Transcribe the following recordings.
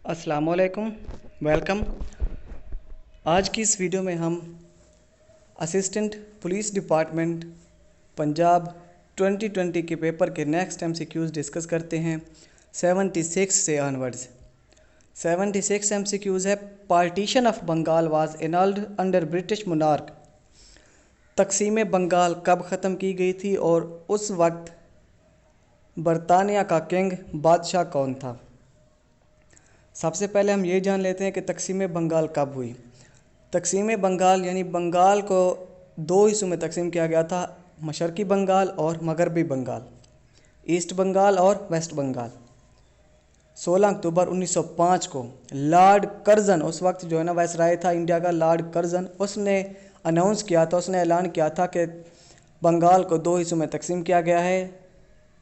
अस्सलामुअलैकुम, वेलकम। आज की इस वीडियो में हम असिस्टेंट पुलिस डिपार्टमेंट पंजाब 2020 के पेपर के नेक्स्ट MCQs डिस्कस करते हैं 76 से ऑनवर्ड्स। 76 MCQs है। Partition of Bengal was annulled under British monarch. तकसीम बंगाल कब ख़त्म की गई थी और उस वक्त बरतानिया का किंग बादशाह कौन था। सबसे पहले हम ये जान लेते हैं कि तकसीम बंगाल कब हुई। तकसीम बंगाल यानी बंगाल को दो हिस्सों में तकसीम किया गया था, मशरकी बंगाल और मगरबी बंगाल, ईस्ट बंगाल और वेस्ट बंगाल। 16 अक्टूबर 1905 को लॉर्ड कर्जन, उस वक्त जो है ना वायसराय था इंडिया का लॉर्ड कर्जन, उसने अनाउंस किया था, उसने ऐलान किया था कि बंगाल को दो हिस्सों में तकसीम किया गया है,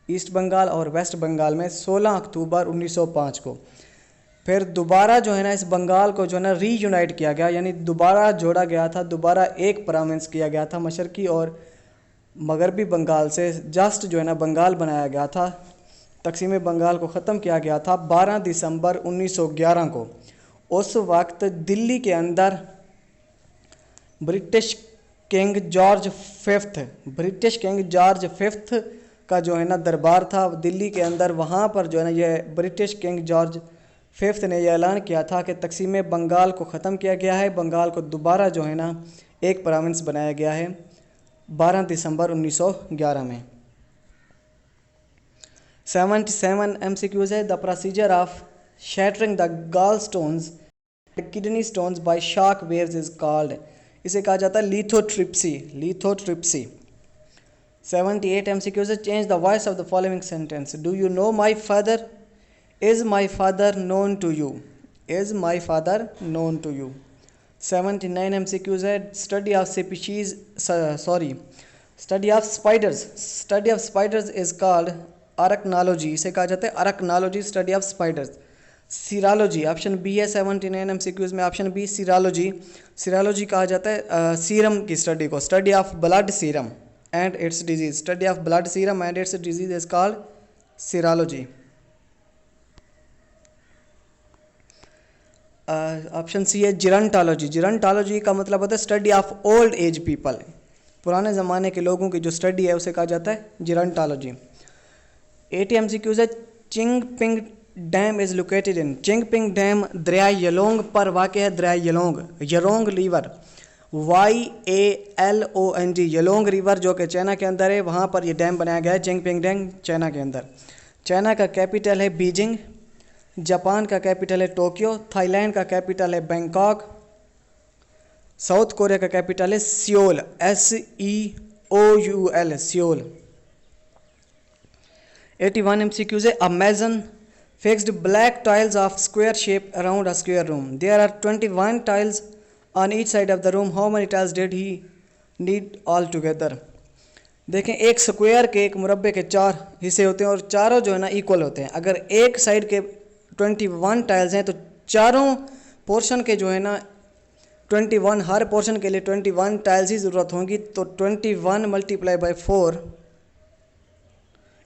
ईस्ट बंगाल और वेस्ट बंगाल में 16 अक्टूबर 1905 को। फिर दोबारा जो है ना इस बंगाल को जो है ना रीयूनाइट किया गया, यानी दोबारा जोड़ा गया था, दोबारा एक प्रोविंस किया गया था। मशरकी और मगरबी बंगाल से जस्ट जो है ना बंगाल बनाया गया था। तकसीम बंगाल को ख़त्म किया गया था 12 दिसंबर 1911 को। उस वक्त दिल्ली के अंदर ब्रिटिश किंग जॉर्ज फिफ्थ का जो है ना दरबार था दिल्ली के अंदर। वहाँ पर जो है ना ये ब्रिटिश किंग जॉर्ज फिफ्थ ने यह ऐलान किया था कि तकसीम बंगाल को ख़त्म किया गया है, बंगाल को दोबारा जो है ना एक प्रोविंस बनाया गया है 12 दिसंबर 1911 में। 77 MCQs है। The procedure of shattering the gall stones kidney stones by shark waves is called. इसे कहा जाता है लिथोट्रिप्सी। 78 MCQs है। Change the voice of the following sentence. Do you know my father? Is my father known to you? Is my father known to you? 79 MCQs है। Study of spiders. Study of spiders is called arachnology. इसे कहा जाता है arachnology, study of spiders. Serology option B है 79 MCQs में। Option B serology कहा जाता है सीरम की स्टडी को। Study of blood serum and its disease. Study of blood serum and its disease is called serology. Option C है gerontology. Gerontology का मतलब होता है study of old age people. पुराने ज़माने के लोगों की जो स्टडी है उसे कहा जाता है जिरंटोलॉजी। 80 MCQs है। Jinping dam is located in. Jinping dam दरिया यलोंग पर वाक़ है। दरिया Yalong river YALONG Yalong river जो कि चाइना के अंदर है, वहाँ पर यह डैम बनाया गया है चिंगपिंग डैम चाइना के अंदर। चाइना का कैपिटल है बीजिंग। जापान का कैपिटल है टोक्यो। थाईलैंड का कैपिटल है बैंकॉक। साउथ कोरिया का कैपिटल है सियोल SEOUL सियोल। 81 MCQs है। A mason fixed black tiles of square shape around a square room. There are 21 tiles on each side of the room. How many tiles did he need all together. देखें, एक square के, एक मुरब्बे के 4 हिस्से होते हैं और चारों जो है ना इक्वल होते हैं। अगर एक साइड के 21 टाइल्स हैं तो चारों पोर्शन के जो है ना 21, हर पोर्शन के लिए 21 टाइल्स ही ज़रूरत होंगी। तो 21 मल्टीप्लाई बाय 4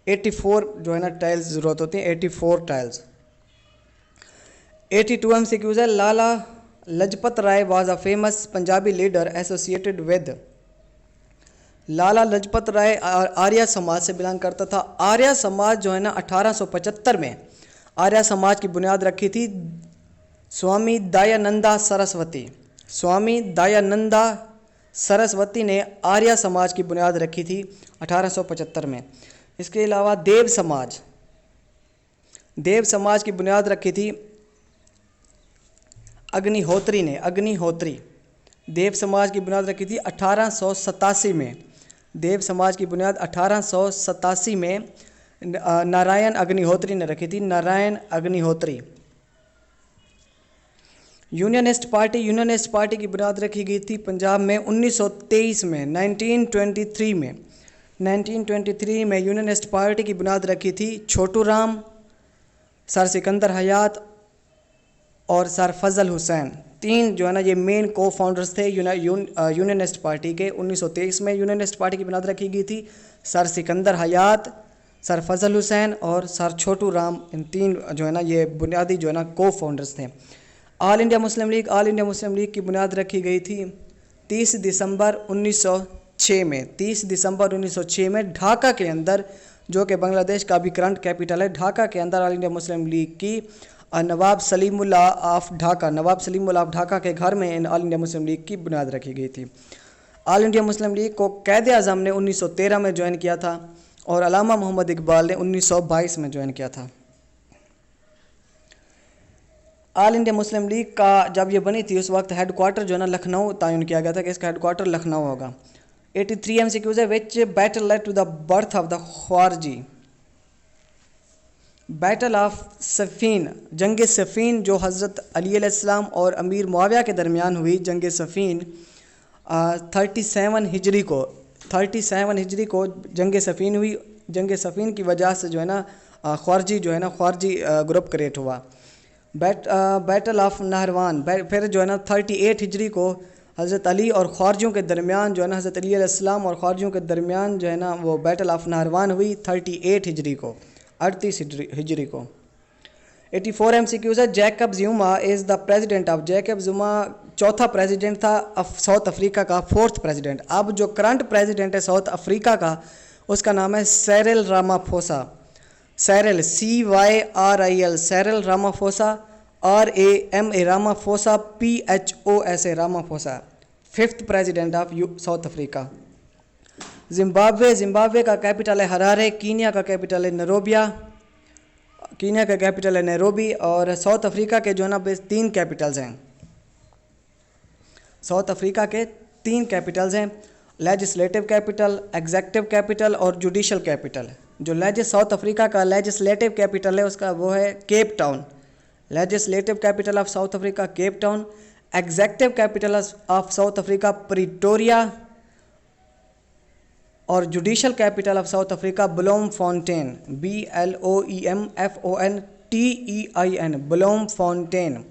84 जो है ना टाइल्स ज़रूरत होती हैं, 84 टाइल्स। 82 MCQs है। Lala Lajpat Rai was a famous Punjabi leader associated with. Lala Lajpat Rai Arya Samaj से बिलोंग करता था। आर्य समाज जो है ना 1875 में आर्य समाज की बुनियाद रखी थी स्वामी दयानंदा सरस्वती ने आर्य समाज की बुनियाद रखी थी 1875 में। इसके अलावा देव समाज की बुनियाद रखी थी अग्निहोत्री। देव समाज की बुनियाद रखी थी 1887 में। देव समाज की बुनियाद 1887 में नारायण अग्निहोत्री ने रखी थी। नारायण अग्निहोत्री। यूनियनिस्ट पार्टी की बुनियाद रखी गई थी पंजाब में 1923 में। 1923 में यूनियनिस्ट पार्टी की बुनियाद रखी थी छोटू राम, सर सिकंदर हयात और सर फजल हुसैन। 3 जो है ना ये मेन को फाउंडर्स थे यूनियनिस्ट पार्टी के। 1923 में यूनियनिस्ट पार्टी की बुनियाद रखी गई थी सर सिकंदर हयात, सर फजल हुसैन और सर छोटू राम, इन तीन जो है ना ये बुनियादी जो है ना को फाउंडर्स थे। ऑल इंडिया मुस्लिम लीग की बुनियाद रखी गई थी 30 दिसंबर 1906 में। 30 दिसंबर 1906 में ढाका के अंदर, जो कि बांग्लादेश का भी करंट कैपिटल है, ढाका के अंदर ऑल इंडिया मुस्लिम लीग की नवाब सलीमुल्लाह ऑफ ढाका के घर में ऑल इंडिया मुस्लिम लीग की बुनियाद रखी गई थी। ऑल इंडिया मुस्लिम लीग को कायदे आज़म ने 1913 में ज्वाइन किया था और अल्लामा मोहम्मद इकबाल ने 1922 में ज्वाइन किया था। ऑल इंडिया मुस्लिम लीग का जब ये बनी थी उस वक्त हेडक्वार्टर जो है ना लखनऊ तयन किया गया था कि इसका हेडक्वार्टर लखनऊ होगा। 83 MCQs है। Which battle led to the birth of the Khawarij. Battle of Siffin, जंग सफ़ीन जो हज़रत अली अलैहिस्सलाम और अमीर मुआविया के दरमियान हुई। जंग सफ़ीन 37 हिजरी को जंग सफ़ीन हुई। जंग सफ़ीन की वजह से जो है ना ख्वारजी ग्रुप क्रिएट हुआ। बैटल ऑफ नहरवान, फिर जो है ना 38 हिजरी को हज़रत अली और ख्वारजियों के दरमियान जो है ना हज़रत अली अलैहिस्सलाम और ख्वारजियों के दरमियान जो है ना वो बैटल ऑफ नहरवान हुई 38 हिजरी को, 38 हिजरी को। 84 MCQs है। Jacob Zuma is the president of, Jacob Zuma चौथा प्रेसिडेंट था साउथ अफ्रीका का, 4th प्रेसिडेंट। अब जो करंट प्रेसिडेंट है साउथ अफ्रीका का उसका नाम है Cyril Ramaphosa. Cyril CYRIL, Cyril Ramaphosa, RAMA Ramaphosa, PHOSA Ramaphosa, 5th president of South Africa. Zimbabwe का कैपिटल है हरारे। कीनिया का कैपिटल है नैरोबी। और साउथ अफ्रीका के जो है ना 3 कैपिटल्स हैं। साउथ अफ्रीका के 3 कैपिटल्स हैं, लेजिस्लेटिव कैपिटल, एग्जेक्टिव कैपिटल और जुडिशल कैपिटल। जो साउथ अफ्रीका का लेजिस्लेटिव कैपिटल है उसका वो है Cape Town. Legislative capital of South Africa Cape Town. Executive capital of South Africa Pretoria. और judicial capital of South Africa Bloemfontein, BLOEMFONTEIN, Bloemfontein.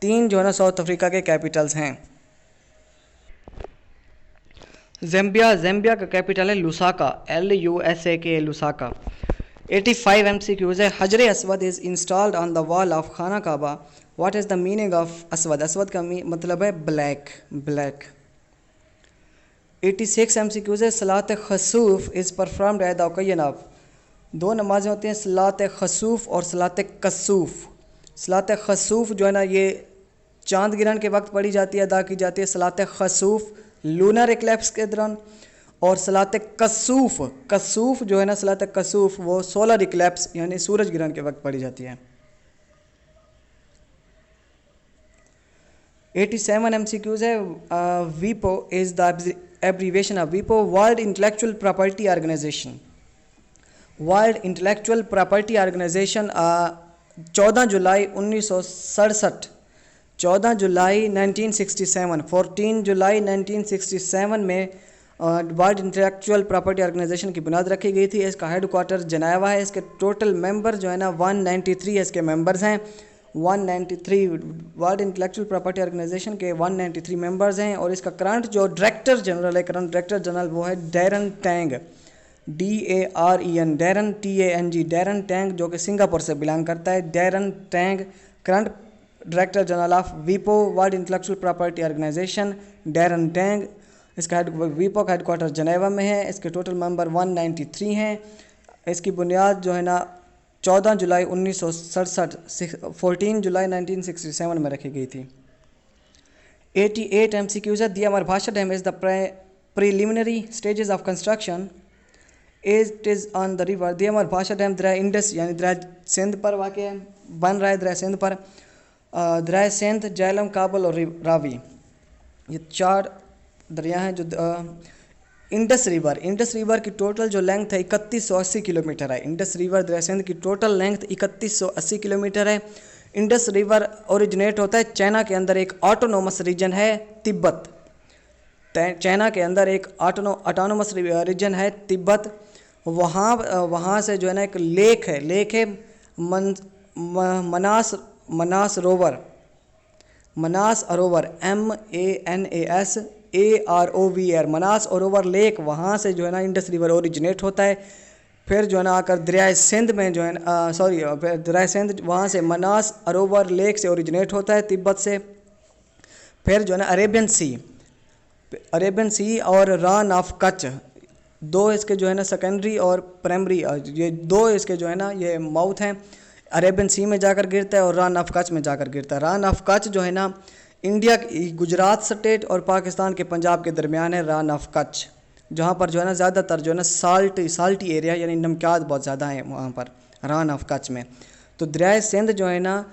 3 जो है ना साउथ अफ्रीका के कैपिटल्स हैं। ज़ैम्बिया का कैपिटल है लुसाका, LUSAK, लुसाका। 85 MCQs है। Hajar Aswad is installed on the wall of Khana Kaaba. What is the meaning of Aswad? Aswad का मतलब है ब्लैक। 86 MCQs है। Salat Khusuf is performed at the occasion of. 2 नमाज़ें होती हैं, सलात खसूफ और सलात कसूफ। सलात खसूफ जो है ना ये चांद गिरन के वक्त पढ़ी जाती है, अदा की जाती है सलात खसूफ लूनर इक्लिप्स के दौरान। और सलात कसूफ जो है ना सलात कसूफ वो सोलर इक्लिप्स यानी सूरज ग्रहण के वक्त पढ़ी जाती है। 87 MCQs है। वीपो इज़ द एब्रीविएशन ऑफ वीपो, world intellectual property organisation. World intellectual property organisation 14 जुलाई 1967, 14 जुलाई 1967, 14 जुलाई 1967 में वर्ल्ड इंटेलेक्चुअल प्रॉपर्टी ऑर्गेनाइजेशन की बुनियाद रखी गई थी। इसका हेडक्वार्टर जनेवा है। इसके टोटल मेंबर जो है ना 193 इसके मेंबर्स हैं। 193 वर्ल्ड इंटेलेक्चुअल प्रॉपर्टी ऑर्गेनाइजेशन के 193 मेंबर्स हैं। और इसका करंट डायरेक्टर जनरल वो है Daren Tang, DAREN, Daren TANG, Daren Tang, जो कि सिंगापुर से बिलोंग करता है। Daren Tang current director general of वीपो, world intellectual property organisation, Daren Tang. इसका वीपो का हेडक्वार्टर जनेवा में है। इसके टोटल मेंबर 193 हैं। इसकी बुनियाद जो है ना 14 जुलाई 1967, 14 जुलाई 1967 में रखी गई थी। 88 MCQs है। Diamer Bhasha dam is the preliminary stages of construction. It is on the river. Diamer Bhasha dam दरिया इंडस यानी दरिया सिंध पर वाक़ है, बन रहा है दरिया सिंध पर। दरिया सिंध, झेलम, काबुल और रावी, ये 4 दरिया हैं। जो इंडस रिवर की टोटल जो लेंथ है 3180 किलोमीटर है। इंडस रिवर दरिया सिंध की टोटल लेंथ 3180 किलोमीटर है। इंडस रिवर ओरिजिनेट होता है चाइना के अंदर, एक ऑटोनोमस रीजन है तिब्बत। चाइना के अंदर एक ऑटोनोमस रीजन है तिब्बत। वहाँ से जो है ना एक लेक है मनास अरोवर, MANASAROVR, मनास अरोवर लेक। वहाँ से जो है ना इंडस रिवर ओरिजिनेट होता है। फिर जो है ना आकर दरियाए सिंध में जो है दरियाए सिंध, वहाँ से मनास अरोवर लेक से ओरिजिनेट होता है तिब्बत से। फिर जो है ना अरेबियन सी और रान ऑफ कच्छ, दो इसके जो है ना सेकेंडरी और प्राइमरी, ये दो इसके जो है ना ये माउथ हैं। अरेबियन सी में जाकर गिरता है और रान ऑफ कच्छ में जाकर गिरता है। रान ऑफ कच्छ जो है ना इंडिया की गुजरात स्टेट और पाकिस्तान के पंजाब के दरमियान है रान ऑफ कच्छ, जहाँ पर जो है ना ज़्यादातर जो है ना साल्टी एरिया यानी नमकियात बहुत ज़्यादा है वहाँ पर रान ऑफ कच्छ में। तो दरियाए सिंध जो है ना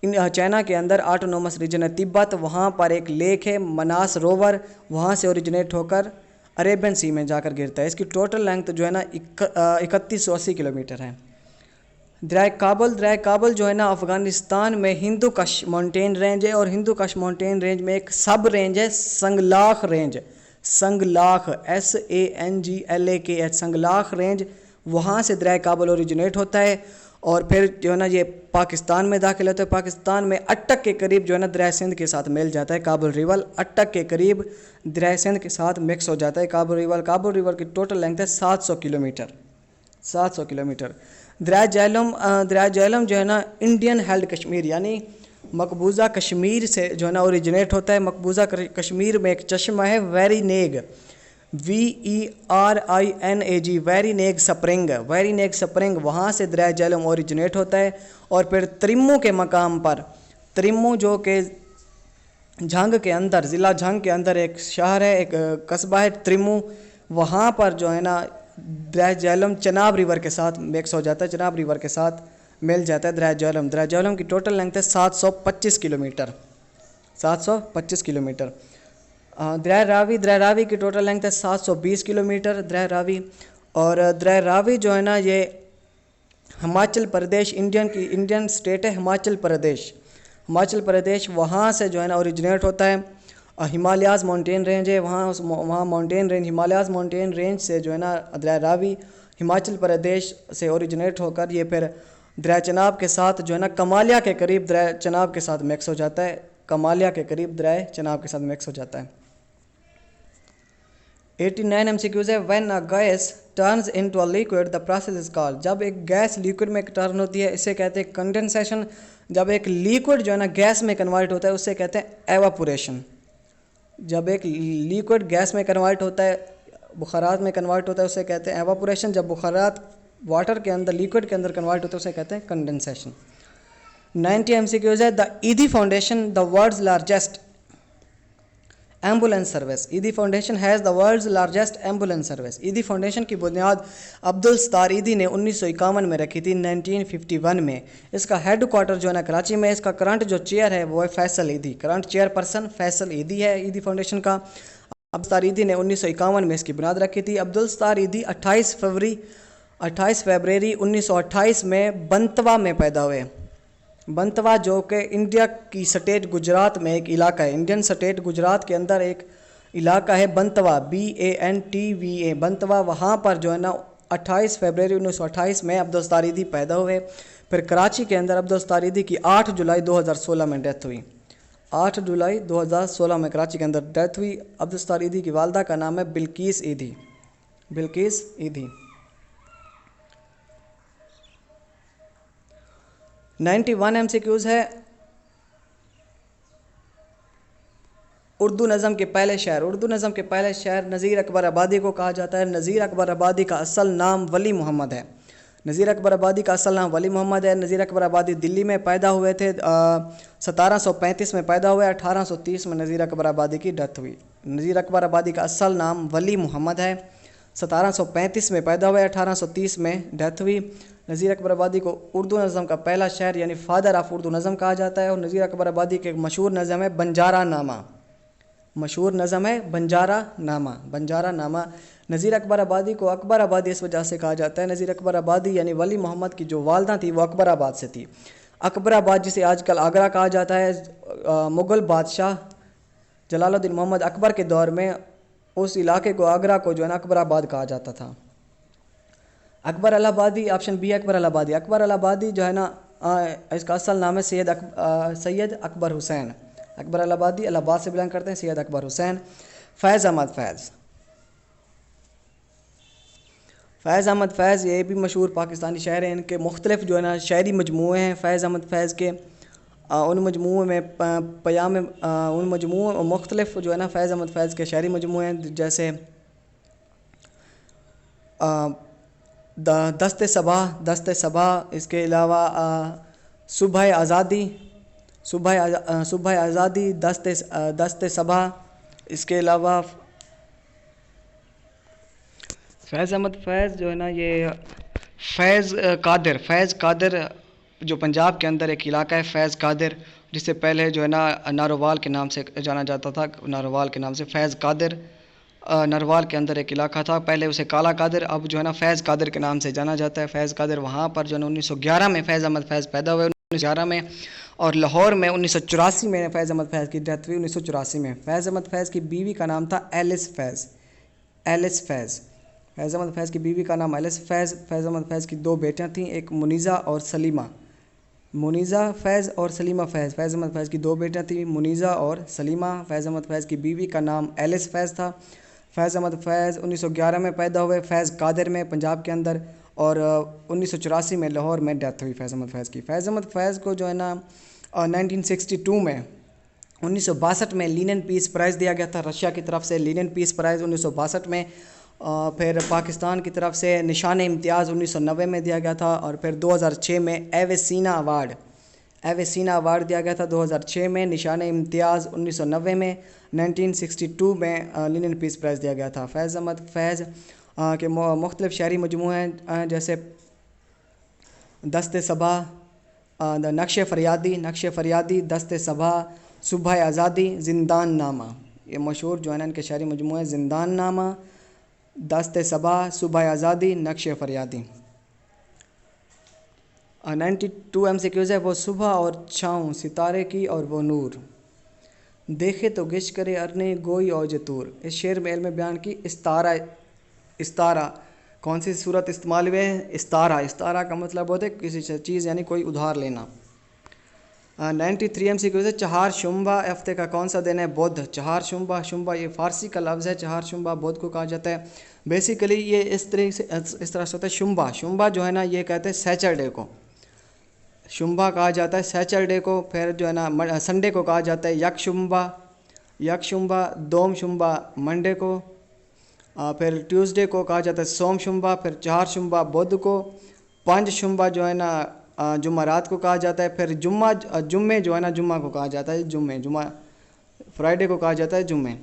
चाइना के अंदर ऑटोनोमस रीजन है तिब्बत, वहाँ पर एक लेक है मनास रोवर, वहाँ से ओरिजिनेट होकर अरेबियन सी में जाकर गिरता है। इसकी टोटल लेंथ जो है ना 3180 किलोमीटर है। दरियाए काबुल जो है ना अफ़गानिस्तान में हिंदू कश माउंटेन रेंज है, और हिंदू कश माउंटेन रेंज में एक सब रेंज है संगलाख रेंज, संगलाख SANGLAKH, संगलाख रेंज, वहाँ से दरियाए काबुल ओरिजिनेट होता है। और फिर जो है ना ये पाकिस्तान में दाखिल होता है। पाकिस्तान में अटक के करीब जो है ना दरियाए सिंध के साथ मिल जाता है। काबुल रिवर अटक के करीब दरियाए सिंध के साथ मिक्स हो जाता है काबुल रिवर की टोटल लेंथ है 700 किलोमीटर, 700 किलोमीटर। दरिया झेलम जो है ना इंडियन हेल्ड कश्मीर यानी मकबूजा कश्मीर से जो है ना ओरिजिनेट होता है। मकबूजा कश्मीर में एक चश्मा है वेरीनेग, VERINAG, वेरीनेग स्प्रिंग, वहाँ से दरिया झेलम ओरिजिनेट होता है। और फिर त्रिम्मू के मकाम पर, त्रिम्मू जो कि झंग के अंदर, ज़िला झंग के अंदर एक शहर है, एक कस्बा है त्रिम्मू, वहाँ पर जो है ना दरिया झेलम चनाब रिवर के साथ मिक्स हो जाता है, चनाब रिवर के साथ मिल जाता है दरिया झेलम की टोटल लेंथ है 725 किलोमीटर, 725 किलोमीटर। दरिया रावी की टोटल लेंथ है 720 किलोमीटर दरिया रावी। और दरिया रावी जो है ना ये हिमाचल प्रदेश, इंडियन स्टेट है हिमाचल प्रदेश, वहाँ से जो है ना ओरिजिनेट होता है। हिमालयाज़ माउंटेन रेंज है, वहाँ mountain range, Himalayas mountain range से जो है ना दरिया रावी हिमाचल प्रदेश से ओरिजिनेट होकर ये फिर दरिया चनाब के साथ जो है ना कमालिया के करीब दरिया चनाब के साथ मिक्स हो जाता है, कमालिया के करीब दरिया चनाब के साथ मिक्स हो जाता है। 89 MCQs है। When a gas turns into a liquid the process is called, जब एक गैस लिक्विड में टर्न होती है इसे कहते हैं कंडेंसेशन। जब एक लिक्विड जो है ना गैस में कन्वर्ट होता है उससे कहते हैं एवापोरेशन। जब एक लिक्विड गैस में कन्वर्ट होता है, बुखारात में कन्वर्ट होता है, उसे कहते हैं एवापोरेशन। जब बुखारात वाटर के अंदर, लिक्विड के अंदर कन्वर्ट होता है उसे कहते हैं कंडेंसेशन। 90 MCQs है। The Edhi foundation the world's largest ambulance service, Edhi foundation has the world's largest ambulance service. Edhi foundation की बुनियाद अब्दुल सत्तार ईदी ने 1951 में रखी थी, 1951 में। इसका हेड क्वार्टर जो है ना कराची में। इसका करंट जो चेयर है वो है फैसल ईदी, करंट चेयरपर्सन फैसल ईदी है ईदी फाउंडेशन का। अब्दुल सत्तार ईदी ने 1951 में इसकी बुनियाद रखी थी। अब्दुल सत्तार ईदी 28 फरवरी 1928 में बंतवा में पैदा हुए। बंतवा जो कि इंडिया की स्टेट गुजरात में एक इलाका है, इंडियन स्टेट गुजरात के अंदर एक इलाका है बंतवा, BANTVA, बंतवा। वहाँ पर जो है ना 28 फरवरी 1928 में अब्दुल सत्तार ईदी पैदा हुए। फिर कराची के अंदर अब्दुल सत्तार ईदी की 8 जुलाई 2016 में डेथ हुई, 8 जुलाई 2016 में कराची के अंदर डेथ हुई। अब्दुल सत्तार ईदी की वालदा का नाम है बिल्किस ईदी, बिल्किस ईदी। 91 MCQs है। उर्दू नज़म के पहले शायर, उर्दू नज़म के पहले शायर नज़ीर अकबर आबादी को कहा जाता है। नज़ीर अकबर आबादी का असल नाम वली मोहम्मद है। नज़ीर अकबर आबादी का असल नाम वली मोहम्मद है। नज़ीर अकबर आबादी दिल्ली में पैदा हुए थे, 1735 में पैदा हुए, 1830 में नज़ीर अकबर आबादी की डेथ हुई। नज़ीर अकबर आबादी का असल नाम वली मोहम्मद है, 1735 में पैदा हुए, 1830 में डेथ हुई। नज़ीर अकबर आबादी को उर्दू नज़म का पहला शायर यानी फादर ऑफ उर्दू नज़म कहा जाता है। और नज़ीर अकबर आबादी के एक मशहूर नज़म है बंजारा नामा, मशहूर नज़म है बंजारा नामा। नज़ीर अकबर आबादी को अकबर आबादी इस वजह से कहा जाता है। नज़ीर अकबर आबादी यानी वली मोहम्मद की जो वालदा थी वो अकबर आबाद से थी। अकबर आबाद जिसे आजकल आगरा कहा जाता है, मुग़ल बादशाह जलालुद्दीन मोहम्मद अकबर के दौर में उस इलाके को, आगरा को जो है ना अकबर आबाद कहा जाता था। Akbar Allahabadi, option B Akbar Allahabadi. अकबर अलाहाबादी जो है ना इसका असल नाम है सैयद अकबर हुसैन। अकबर अलाहाबादी इलाहाबाद से बिलोंग करते हैं, सैयद अकबर हुसैन। फैज़ अहमद फैज़, फ़ैज़ अहमद फ़ैज़ ये भी मशहूर पाकिस्तानी शायर हैं। इनके मुख्तलिफ जो है ना शायरी मजमूए हैं फ़ैज़ अहमद फ़ैज़ के। उन मजमूओं में पयाम उन मजमूओं मुख्तलिफ जो है ना फ़ैज़ अहमद फ़ैज़ के शायरी मजमूए हैं, जैसे दस्ते सबा, इसके अलावा सुबह आज़ादी, सुबह आज़ादी, दस्ते सबा। इसके अलावा फ़ैज़ अहमद फ़ैज़ जो है ना ये फ़ैज़ कादिर जो पंजाब के अंदर एक इलाका है फ़ैज़ कादिर, जिससे पहले जो है ना नारोवाल के नाम से जाना जाता था, नारोवाल के नाम से फ़ैज़ कादिर। नरवाल के अंदर एक इलाका था, पहले उसे काला कादिर, अब जो है ना फ़ैज़ कादिर के नाम से जाना जाता है। फ़ैज़ कादिर वहाँ पर जो है ना 1911 में फ़ैज़ अहमद फ़ैज़ पैदा हुए 1911 में, और लाहौर में 1984 में फ़ैज़ अहमद फ़ैज़ की डेथ हुई 1984 में। फ़ैज़ अहमद फ़ैज़ की बीवी का नाम था एलिस फ़ैज़। फ़ैज़ अहमद फ़ैज़ की बीवी का नाम एलिस फ़ैज़। फ़ैज़ अहमद फ़ैज़ की 2 बेटियाँ थीं, एक मुनीज़ा और सलीमा। मुनीज़ा फ़ैज़ और सलीमा फ़ैज़। फ़ैज़ अहमद फ़ैज़ की 2 बेटियाँ थीं, मुनीज़ा और सलीमा। फ़ैज़ अहमद फ़ैज़ की बीवी का नाम एलिस फ़ैज़ था। फ़ैज़ अहमद फ़ैज़ 1911 में पैदा हुए फ़ैज़ कादिर में पंजाब के अंदर, और 1984 में लाहौर में डेथ हुई फ़ैज़ अहमद फ़ैज़ की। फ़ैज़ अहमद फ़ैज़ को जो है ना 1962 में 1962 में लीनियन पीस प्राइज़ दिया गया था रशिया की तरफ से, लीनियन पीस प्राइज़ 1962 में। फिर पाकिस्तान की तरफ से निशान इम्तियाज़ 1990 में दिया गया था, और फिर 2006 में एवेसीना अवार्ड दिया गया था 2006 में। निशान इम्तियाज़ 1990 में। 1962 में लीनियन पीस प्राइज़ दिया गया था। फ़ैज़ अहमद फ़ैज़ के मुख्तलिफ शायरी मजमूए हैं, जैसे दस्ते सबा, नक्श फरियादी, दस्ते सबा, सुबह आज़ादी, ज़िंदान नामा। ये मशहूर जो है ना इनके शायरी मजमूए हैं, ज़िंदान नामा, दस्ते सबा, सुबह आज़ादी, नक्श फरियादी। 92 MCQs है। वो सुबह और छाँव सितारे की और वो नूर, देखे तो गिश करे अरने गोई और जतूर। इस शेर में इल्म बयान की इस्तारा कौन सी सूरत इस्तेमाल हुए हैं? इस्तारा का मतलब होता है किसी चीज़ यानी कोई उधार लेना। 93 MCQs है। चहार शुम्बा हफ्ते का कौन सा दिन है? बुध। चहार शुम्बा ये फ़ारसी का लफ्ज़ है। चहार शुम्बा बुध को कहा जाता है। बेसिकली ये इस तरह से होता है। शुम्बा जो है ना ये कहते हैं सैटरडे को, शुम्बा कहा जाता है सैटरडे को। फिर जो है ना संडे को कहा जाता है यकशुम्बा, दोम शुम्बा मंडे को, फिर ट्यूसडे को कहा जाता है सोम शुम्बा, फिर चार शुम्बा बुध को, पंज शुम्बा जो है ना जुम्मरात को कहा जाता है। फिर जुम्मे जो है ना जुम्मा को कहा जाता है, जुम्मा फ्राइडे को कहा जाता है जुम्मे।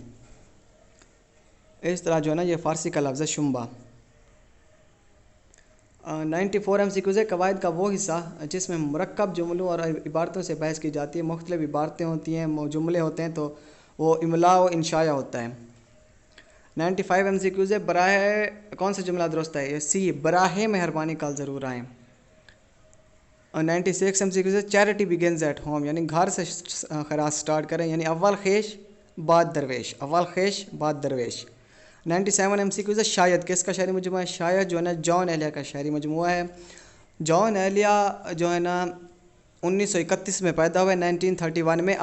इस तरह जो है ना ये फ़ारसी का लफ्ज़ है शुम्बा। 94 MCQs है। कवायद का वो हिस्सा जिसमें मुरक्कब जुमलों और इबारतों से बहस की जाती है। मुख्तलिफ इबारतें होती हैं, जुमले होते हैं, तो वो इमला व इंशाया होता है। 95 MCQs है। बराह कौन सा जुमला दुरुस्त है? ये सी, बराह मेहरबानी कल ज़रूर आएँ। और 96 MCQs है। चैरिटी बिगिनस एट होम, यानी घर से खैरात स्टार्ट करें, यानी अव्वल खेश बाद दरवेश। 97 MCQs है। शायद किसका शायरी मजमूआ है? शायद जो है ना जॉन एलिया का शायरी मजमूआ है। जॉन एलिया जो है ना 1931 में पैदा हुए, 1931 में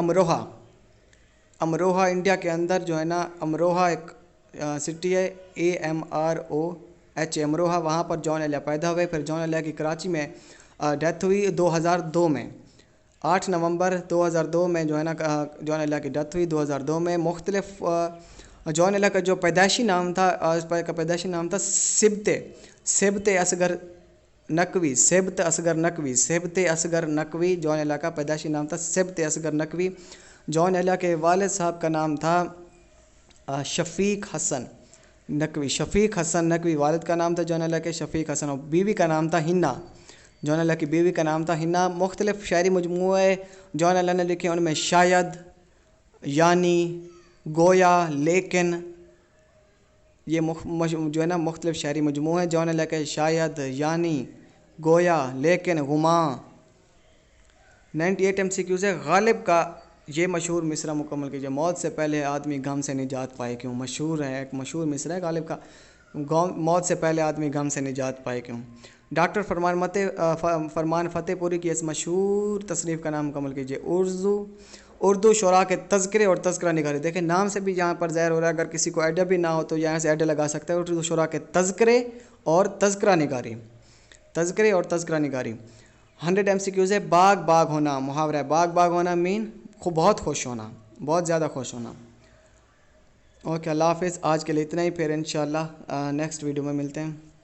अमरोहा इंडिया के अंदर जो है ना, अमरोहा एक सिटी है, AMROH अमरोहा, वहाँ पर जॉन एलिया पैदा हुए। फिर जॉन एलिया की कराची में डेथ हुई 2002 में, 8 नवंबर 2002 में जो है ना जॉन एलिया की डेथ हुई 2002 में। मुख्तलिफ जॉन एलिया का जो पैदाइशी नाम था, सिबत असगर नकवी। जॉन एलिया का पैदाइशी नाम था सिबत असगर नकवी। जॉन एलिया के वालिद साहब का नाम था शफ़ीक हसन नकवी, वालिद का नाम था जॉन एलिया के शफ़ीक हसन, और बीवी का नाम था हिन्ना। जॉन एलिया की बीवी का नाम था हिन्ना। मुख्तलिफ शायरी मजमूए जॉन एलिया ने लिखे, उनमें शायद, यानी, गोया, लेकिन, ये जो है ना मुख्तलिफ शायरी मजमूए हैं जॉन एलिया के। शायद, यानी, गोया, लेकिन, गुमा। 98 MCQs है। गालिब का ये मशहूर मिसरा मुकम्मल कीजिए। मौत से पहले आदमी गम से निजात पाए क्यों? एक मशहूर मिसरा है गालिब का, मौत से पहले आदमी गम से निजात पाए क्यों? डॉक्टर फरमान फतेहपुरी की इस मशहूर तसनीफ़ का नाम मुकम्मल कीजिए। उर्दू शुरा के तज़किरे और तज़किरा निगारी। देखिए नाम से भी यहाँ पर ज़ाहिर हो रहा है, अगर किसी को आइडिया भी ना हो तो यहाँ से आइडिया लगा सकते हैं। उर्दू शुरा के तज़किरे और तज़किरा निगारी, तज़किरे और तज़किरा निगारी। 100 MCQs है। बाग बाग होना मुहावरा है। बाग बाग होना मीन बहुत खुश होना, बहुत ज़्यादा खुश होना। ओके, अल्लाह हाफ़िज़। आज के लिए इतना ही, फिर इंशाल्लाह नेक्स्ट वीडियो में मिलते हैं।